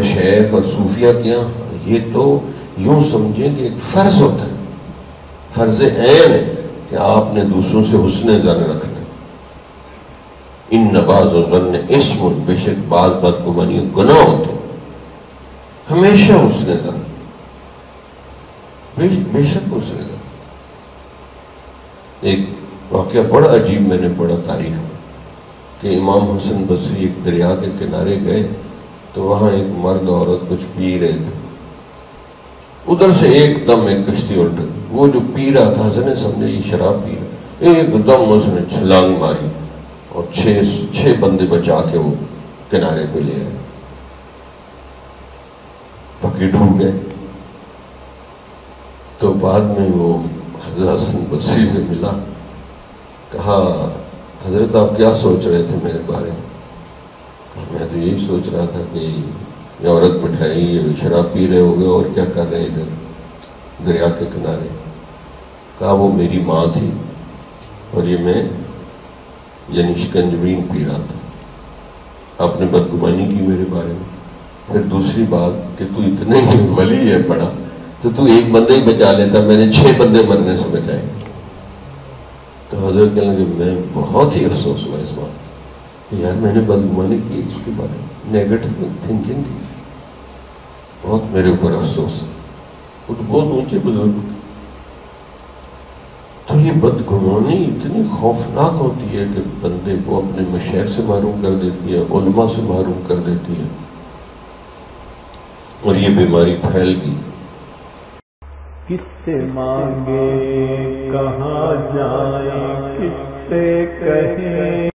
شیخ اور صوفیہ کیا یہ تو یوں سمجھیں کہ ایک فرض ہوتا ہے، فرض عین ہے کہ آپ نے دوسروں سے حسن ظن رکھنا۔ ان بعض الظن اسم، بے شک بعض بدگمانی گناہ ہوتے ہیں، ہمیشہ حسن ظن، بے شک حسن ظن۔ ایک واقعہ بڑا عجیب میں نے پڑھا تاریخ میں کہ امام حسن بصری ایک دریا کے کنارے گئے تو وہاں ایک مرد عورت کچھ پی رہے تھے، ادھر سے ایک دم ایک کشتی الٹ گئی۔ وہ جو پی رہا تھا حسن نے سمجھے یہ شراب پی رہا، ایک دم اس نے چھلانگ ماری اور چھ بندے بچا کے وہ کنارے پہ لے آئے، پکی ڈوب گئے۔ تو بعد میں وہ حضرت حسن بصری سے ملا، کہا حضرت آپ کیا سوچ رہے تھے میرے بارے میں؟ میں تو یہی سوچ رہا تھا کہ یہ عورت مٹھائی شراب پی رہے ہوگے اور کیا کر رہے ادھر دریا کے کنارے۔ کہا وہ میری ماں تھی اور یہ میں یعنی شکنجبین پی رہا تھا، آپ نے بدگمانی کی میرے بارے میں۔ پھر دوسری بات کہ تو اتنے ہی ولی ہے پڑا تو ایک بندے ہی بچا لیتا، میں نے 6 بندے مرنے سے بچائے۔ تو حضرت کہنے لگے میں بہت ہی افسوس ہوا اس بات کہ یار میں نے بدگمانی کی، اس کے بارے میں نیگیٹو تھنکنگ کی، بہت میرے اوپر افسوس ہے۔ وہ تو بہت اونچے بزرگ، تو یہ بدگمانی اتنی خوفناک ہوتی ہے کہ بندے کو اپنے مشائخ سے محروم کر دیتی ہے، علماء سے محروم کر دیتی ہے، اور یہ بیماری پھیل گئی۔ کس سے مانگے کہاں جائیں، کس سے کہیں